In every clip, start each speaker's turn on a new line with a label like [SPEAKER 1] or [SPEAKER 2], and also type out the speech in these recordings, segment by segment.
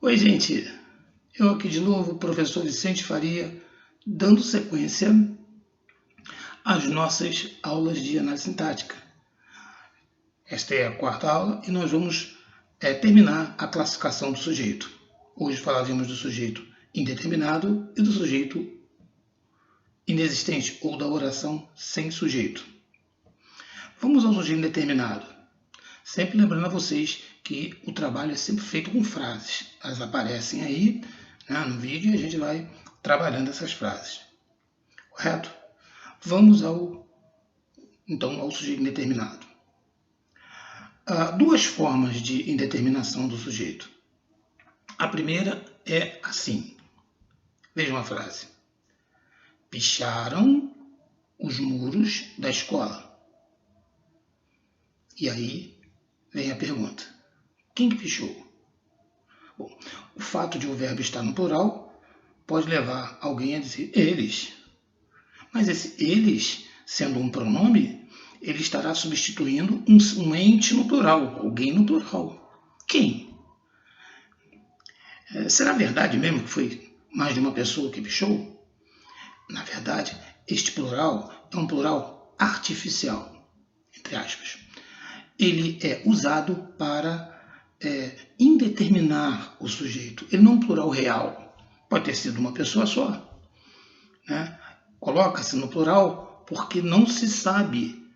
[SPEAKER 1] Oi, gente. Eu aqui de novo, professor Vicente Faria, dando sequência às nossas aulas de análise sintática. Esta é a quarta aula e nós vamos terminar a classificação do sujeito. Hoje falaremos do sujeito indeterminado e do sujeito inexistente ou da oração sem sujeito. Vamos ao sujeito indeterminado. Sempre lembrando a vocês que o trabalho é sempre feito com frases. Elas aparecem aí, né, no vídeo e a gente vai trabalhando essas frases. Correto? Vamos então ao sujeito indeterminado. Há duas formas de indeterminação do sujeito. A primeira é assim. Vejam a frase. Picharam os muros da escola. E aí vem a pergunta. Quem que pichou? Bom, o fato de o verbo estar no plural pode levar alguém a dizer eles. Mas esse eles, sendo um pronome, ele estará substituindo um ente no plural, alguém no plural. Quem? Será verdade mesmo que foi mais de uma pessoa que pichou? Na verdade, este plural é um plural artificial, entre aspas. Ele é usado para indeterminar o sujeito. Ele não é um plural real. Pode ter sido uma pessoa só. Né? Coloca-se no plural porque não se sabe,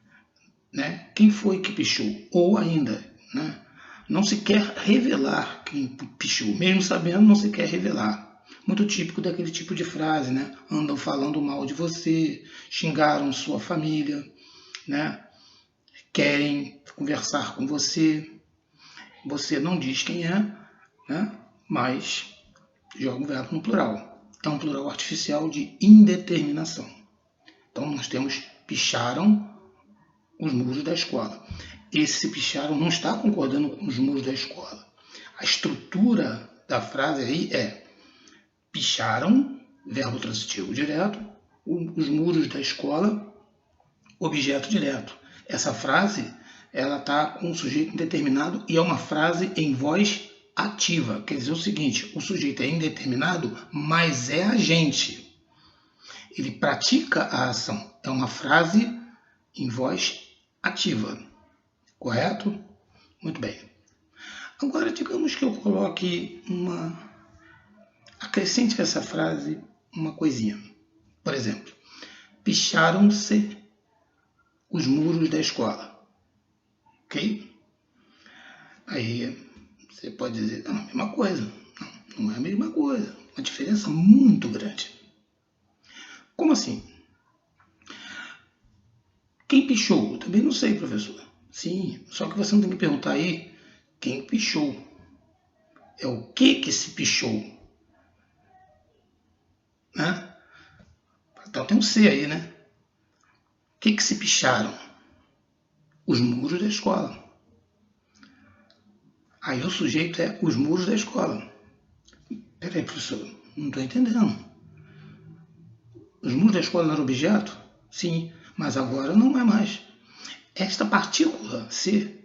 [SPEAKER 1] né, quem foi que pichou. Ou ainda, né, não se quer revelar quem pichou. Mesmo sabendo, não se quer revelar. Muito típico daquele tipo de frase, né? Andam falando mal de você, xingaram sua família, né? Querem conversar com você. Você não diz quem é, né? Mas joga o verbo no plural. É um plural artificial de indeterminação. Então, nós temos picharam os muros da escola. Esse picharam não está concordando com os muros da escola. A estrutura da frase aí é picharam, verbo transitivo direto, os muros da escola, objeto direto. Essa frase ela está com o sujeito indeterminado e é uma frase em voz ativa. Quer dizer o seguinte, o sujeito é indeterminado, mas é agente. Ele pratica a ação. É uma frase em voz ativa. Correto? Muito bem. Agora, digamos que eu coloque acrescente essa frase uma coisinha. Por exemplo, picharam-se os muros da escola. Ok? Aí você pode dizer, não, é a mesma coisa. Não é a mesma coisa. Uma diferença muito grande. Como assim? Quem pichou? Eu também não sei, professor. Sim, só que você não tem que perguntar aí quem pichou. É o que se pichou. Né? Então tem um C aí, né? O que se picharam? Os muros da escola. Aí o sujeito é os muros da escola. Peraí, professor, não estou entendendo. Os muros da escola não eram objeto? Sim, mas agora não é mais. Esta partícula C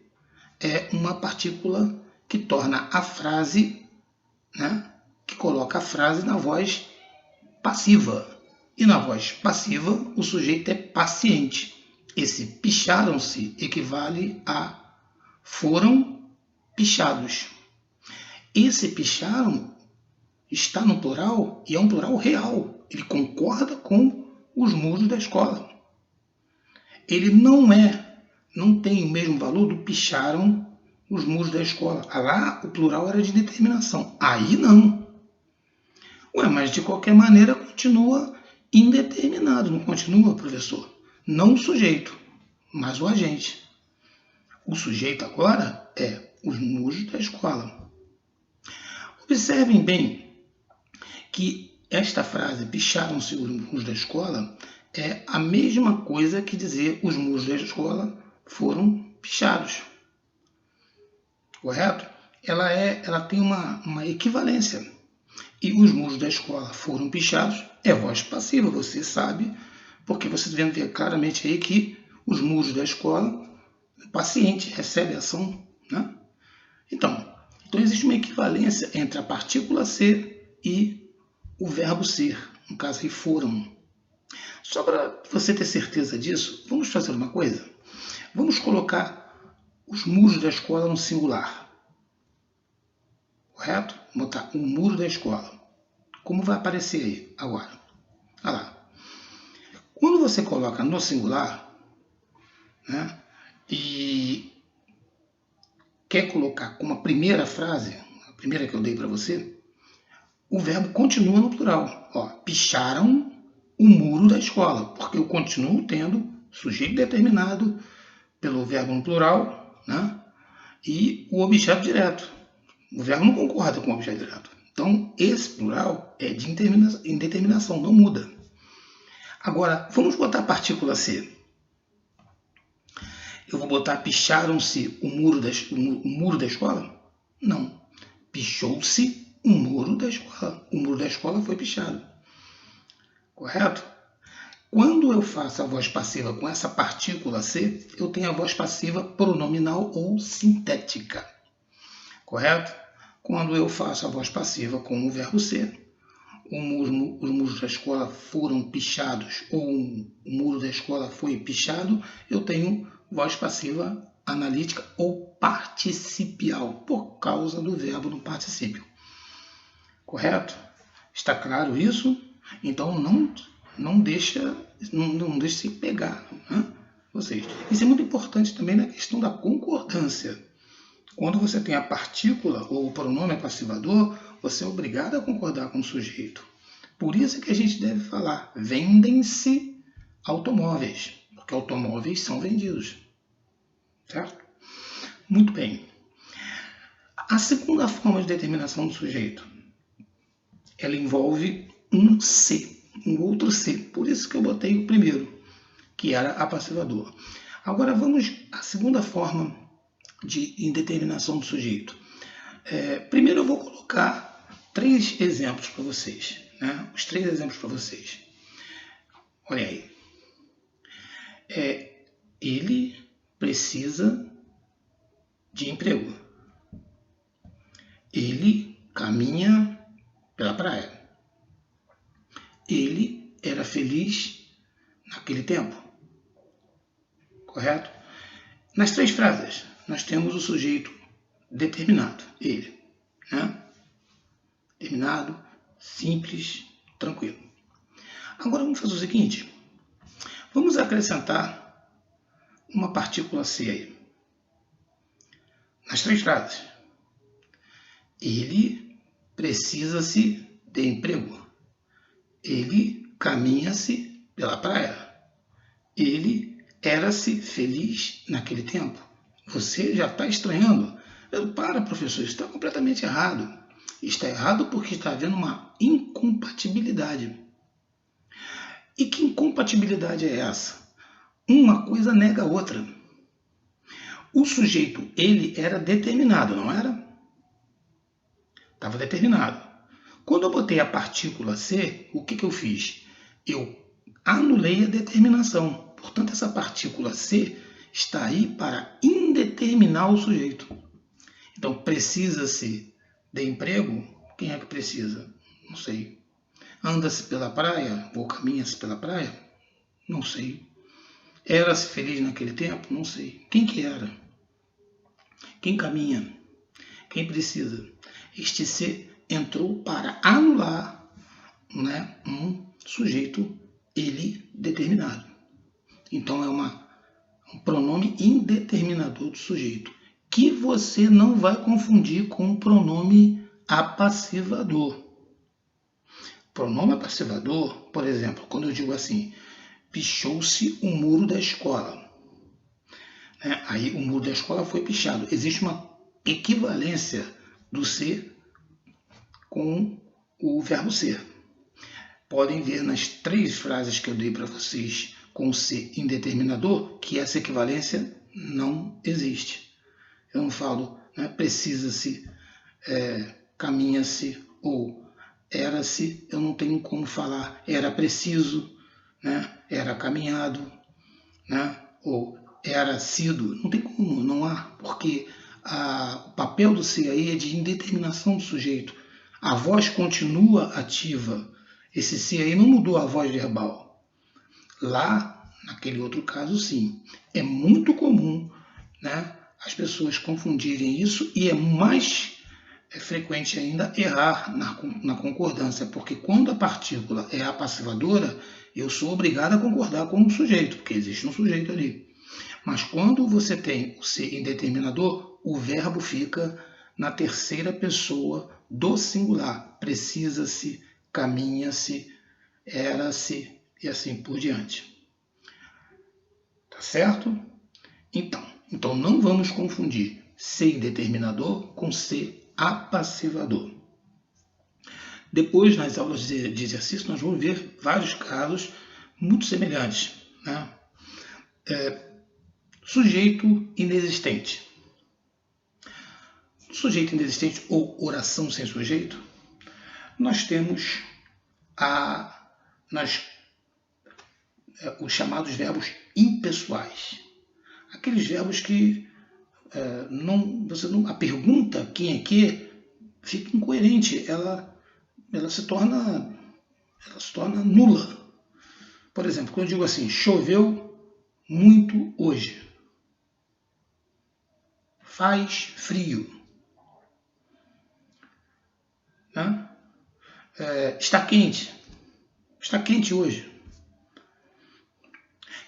[SPEAKER 1] é uma partícula que torna a frase, né, que coloca a frase na voz passiva. E na voz passiva, o sujeito é paciente. Esse picharam-se equivale a foram pichados. Esse picharam está no plural e é um plural real. Ele concorda com os muros da escola. Ele não tem o mesmo valor do picharam os muros da escola. Lá o plural era de determinação. Aí não. Ué, mas de qualquer maneira continua indeterminado, não continua, professor? Não o sujeito, mas o agente. O sujeito agora é os muros da escola. Observem bem que esta frase, picharam-se os muros da escola, é a mesma coisa que dizer os muros da escola foram pichados. Correto? Ela tem uma equivalência. E os muros da escola foram pichados, é voz passiva, você sabe, porque você está vendo claramente aí que os muros da escola, o paciente recebe a ação. Né? Então, Então existe uma equivalência entre a partícula ser e o verbo ser, no caso aí foram. Só para você ter certeza disso, vamos fazer uma coisa? Vamos colocar os muros da escola no singular. Correto? Vou botar o muro da escola. Como vai aparecer aí agora? Olha lá. Quando você coloca no singular, né, e quer colocar como a primeira frase, a primeira que eu dei para você, o verbo continua no plural. Ó, picharam o muro da escola, porque eu continuo tendo sujeito determinado pelo verbo no plural, né, e o objeto direto. O verbo não concorda com o objeto direto. Então, esse plural é de indeterminação, não muda. Agora, vamos botar a partícula ser. Eu vou botar picharam-se o muro da escola? Não. Pichou-se o muro da escola. O muro da escola foi pichado. Correto? Quando eu faço a voz passiva com essa partícula ser, eu tenho a voz passiva pronominal ou sintética. Correto? Quando eu faço a voz passiva com o verbo ser, os muros da escola foram pichados ou o muro da escola foi pichado, eu tenho voz passiva analítica ou participial, por causa do verbo no particípio. Correto? Está claro isso? Então não deixa se pegar, né? Vocês. Isso é muito importante também na questão da concordância. Quando você tem a partícula ou o pronome passivador, você é obrigado a concordar com o sujeito. Por isso que a gente deve falar, vendem-se automóveis, porque automóveis são vendidos. Certo? Muito bem. A segunda forma de determinação do sujeito, ela envolve um se, um outro se. Por isso que eu botei o primeiro, que era a passivador. Agora vamos à segunda forma de indeterminação do sujeito. Primeiro eu vou colocar 3 exemplos para vocês. Né? Os 3 exemplos para vocês. Olha aí. Ele precisa de emprego. Ele caminha pela praia. Ele era feliz naquele tempo. Correto? Nas 3 frases, nós temos o sujeito determinado, ele. Né? Determinado, simples, tranquilo. Agora vamos fazer o seguinte. Vamos acrescentar uma partícula C aí. Nas 3 frases. Ele precisa-se de emprego. Ele caminha-se pela praia. Ele era-se feliz naquele tempo. Você já está estranhando. Para, professor, isso está completamente errado. Está errado porque está havendo uma incompatibilidade. E que incompatibilidade é essa? Uma coisa nega a outra. O sujeito, ele era determinado, não era? Estava determinado. Quando eu botei a partícula C, o que eu fiz? Eu anulei a determinação. Portanto, essa partícula C está aí para indeterminar o sujeito. Então, precisa-se de emprego? Quem é que precisa? Não sei. Anda-se pela praia? Ou caminha-se pela praia? Não sei. Era-se feliz naquele tempo? Não sei. Quem que era? Quem caminha? Quem precisa? Este C entrou para anular, né, um sujeito ele determinado. Então é um pronome indeterminador do sujeito, que você não vai confundir com o pronome apassivador. Pronome apassivador, por exemplo, quando eu digo assim, pichou-se o muro da escola. Aí o muro da escola foi pichado. Existe uma equivalência do ser com o verbo ser. Podem ver nas 3 frases que eu dei para vocês com o ser indeterminador que essa equivalência não existe. Eu não falo, né, precisa-se, caminha-se ou era-se. Eu não tenho como falar era preciso, né, era caminhado, né, ou era sido. Não tem como, não há, porque o papel do se aí é de indeterminação do sujeito. A voz continua ativa. Esse se aí não mudou a voz verbal. Lá, naquele outro caso, sim. É muito comum, né, as pessoas confundirem isso, e é mais frequente ainda errar na concordância, porque quando a partícula é a passivadora, eu sou obrigado a concordar com o sujeito, porque existe um sujeito ali. Mas quando você tem o se indeterminador, o verbo fica na terceira pessoa do singular. Precisa-se, caminha-se, era-se e assim por diante. Tá certo? Então não vamos confundir se indeterminador com se apassivador. Depois, nas aulas de exercício, nós vamos ver vários casos muito semelhantes, né? Sujeito inexistente. Sujeito inexistente ou oração sem sujeito, nós temos os chamados verbos impessoais. Aqueles verbos que a pergunta quem é que fica incoerente, ela se torna nula. Por exemplo, quando eu digo assim, choveu muito hoje. Faz frio. Né? Está quente. Está quente hoje.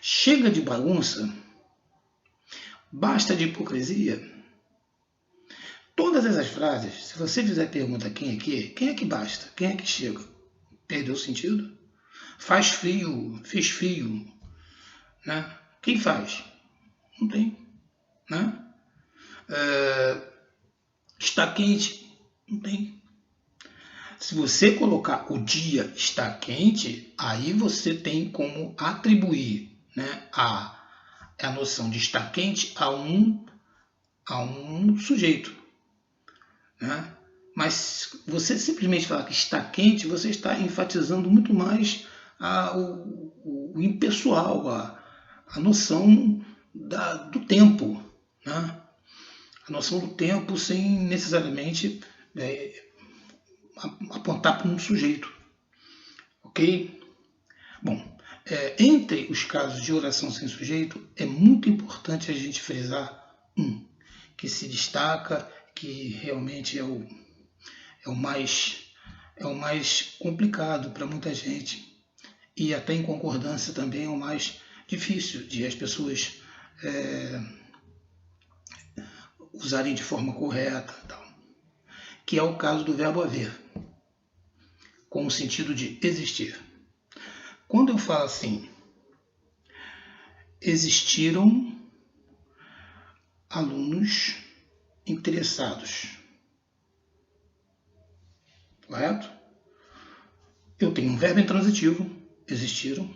[SPEAKER 1] Chega de bagunça. Basta de hipocrisia. Todas essas frases, se você fizer a pergunta quem é que basta? Quem é que chega? Perdeu o sentido? Faz frio, fez frio. Né? Quem faz? Não tem. Né? Está quente? Não tem. Se você colocar o dia está quente, aí você tem como atribuir, né, a noção de estar quente a um sujeito. Né? Mas você simplesmente falar que está quente, você está enfatizando muito mais o impessoal, a noção do tempo. Né? A noção do tempo sem necessariamente apontar para um sujeito. Ok? Bom, entre os casos de oração sem sujeito, é muito importante a gente frisar que se destaca, que realmente é o mais complicado para muita gente, e até em concordância também é o mais difícil de as pessoas usarem de forma correta, tal, que é o caso do verbo haver, com o sentido de existir. Quando eu falo assim, existiram alunos interessados, correto? Eu tenho um verbo intransitivo, existiram.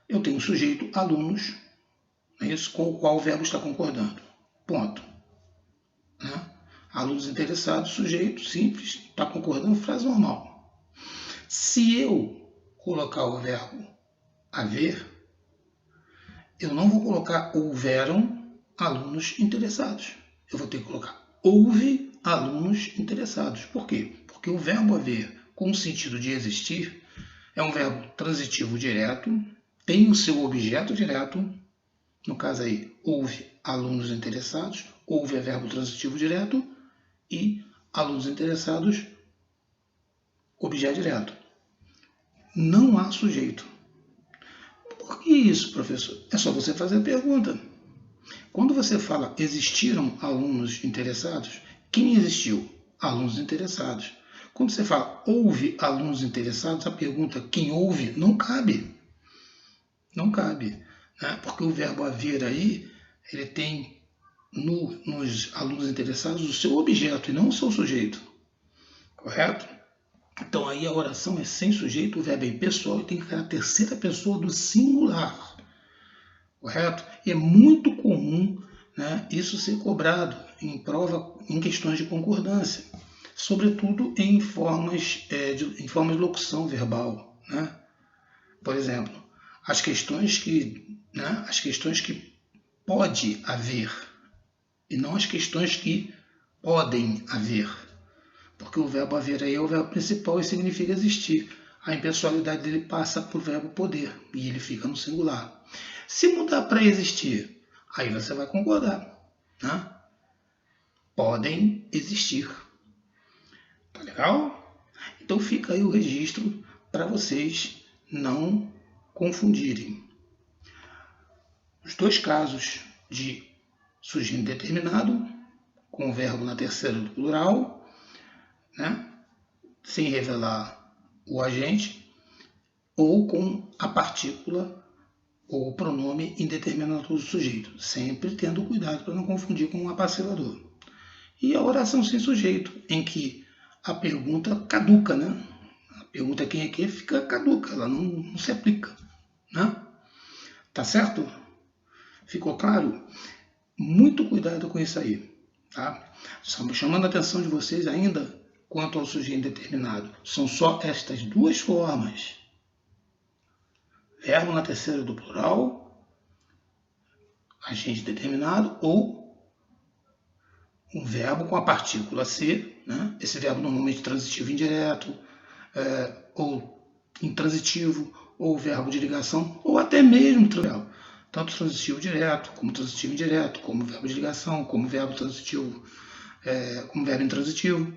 [SPEAKER 1] Eu tenho um sujeito, alunos, é isso, com o qual o verbo está concordando. Ponto. Né? Alunos interessados, sujeito, simples, está concordando, frase normal. Se eu colocar o verbo haver, eu não vou colocar houveram alunos interessados. Eu vou ter que colocar houve alunos interessados. Por quê? Porque o verbo haver, com o sentido de existir, é um verbo transitivo direto, tem o seu objeto direto, no caso aí, houve alunos interessados, houve é verbo transitivo direto e alunos interessados, objeto direto. Não há sujeito. Por que isso, professor? É só você fazer a pergunta. Quando você fala existiram alunos interessados, quem existiu? Alunos interessados. Quando você fala houve alunos interessados, a pergunta quem houve não cabe. Não cabe. Né? Porque o verbo haver aí, ele tem nos alunos interessados o seu objeto e não o seu sujeito. Correto? Então aí a oração é sem sujeito, o verbo é impessoal e tem que ficar na terceira pessoa do singular. Correto? E é muito comum, né, isso ser cobrado em prova, em questões de concordância, sobretudo em formas de locução verbal. Né? Por exemplo, as questões que pode haver e não as questões que podem haver. Porque o verbo haver aí é o verbo principal e significa existir. A impessoalidade dele passa para o verbo poder e ele fica no singular. Se mudar para existir, aí você vai concordar, né? Podem existir. Tá legal? Então fica aí o registro para vocês não confundirem. Os dois casos de sujeito indeterminado, com o verbo na terceira do plural, né? Sem revelar o agente, ou com a partícula ou o pronome indeterminado do sujeito, sempre tendo cuidado para não confundir com o apassilador. E a oração sem sujeito, em que a pergunta caduca, né? A pergunta quem é que fica caduca, ela não se aplica, né? Tá certo? Ficou claro? Muito cuidado com isso aí, tá? Só chamando a atenção de vocês ainda quanto ao sujeito indeterminado. São só estas duas formas. Verbo na terceira do plural, agente determinado, ou um verbo com a partícula ser, né? Esse verbo normalmente transitivo indireto, ou intransitivo, ou verbo de ligação, ou até mesmo tanto transitivo direto, como transitivo indireto, como verbo de ligação, como verbo transitivo, como verbo intransitivo,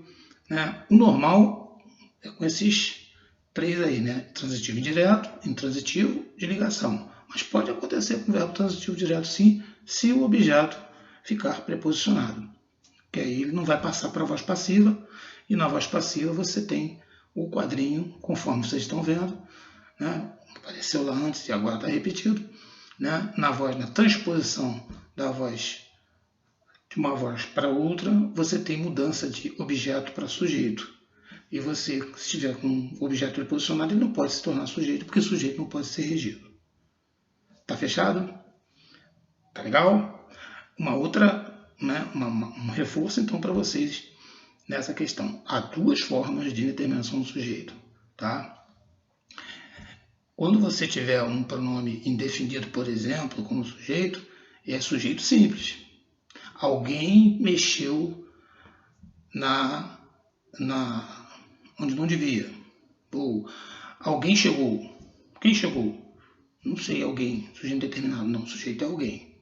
[SPEAKER 1] né? O normal é com esses três aí, né? Transitivo indireto, intransitivo, de ligação. Mas pode acontecer com o verbo transitivo direto sim, se o objeto ficar preposicionado. Que aí ele não vai passar para a voz passiva, e na voz passiva você tem o quadrinho, conforme vocês estão vendo, né? Apareceu lá antes e agora está repetido, né? Na transposição da voz de uma voz para outra, você tem mudança de objeto para sujeito. E você, se estiver com um objeto preposicionado, ele não pode se tornar sujeito, porque sujeito não pode ser regido. Tá fechado? Tá legal? Uma outra, né, um reforço então para vocês nessa questão. Há duas formas de determinação do sujeito, tá? Quando você tiver um pronome indefinido, por exemplo, como sujeito, é sujeito simples. Alguém mexeu onde não devia. Ou alguém chegou. Quem chegou? Não sei, alguém. Sujeito determinado. Não, sujeito é alguém.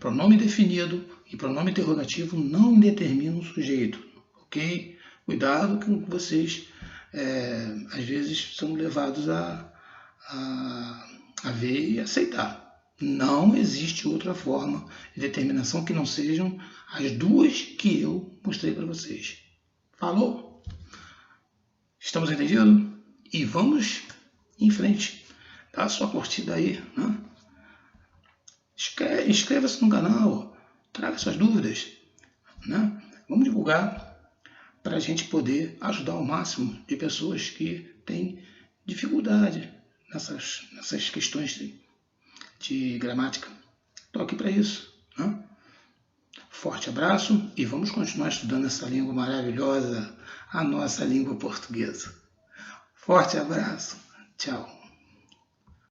[SPEAKER 1] Pronome definido e pronome interrogativo não indeterminam o sujeito. Ok? Cuidado com que vocês, às vezes, são levados a ver e aceitar. Não existe outra forma de determinação que não sejam as duas que eu mostrei para vocês. Falou? Estamos entendidos? E vamos em frente. Dá a sua curtida aí, né? Inscreva-se no canal, traga suas dúvidas, né? Vamos divulgar para a gente poder ajudar o máximo de pessoas que têm dificuldade nessas questões de gramática. Estou aqui para isso, né? Forte abraço e vamos continuar estudando essa língua maravilhosa, a nossa língua portuguesa. Forte abraço. Tchau.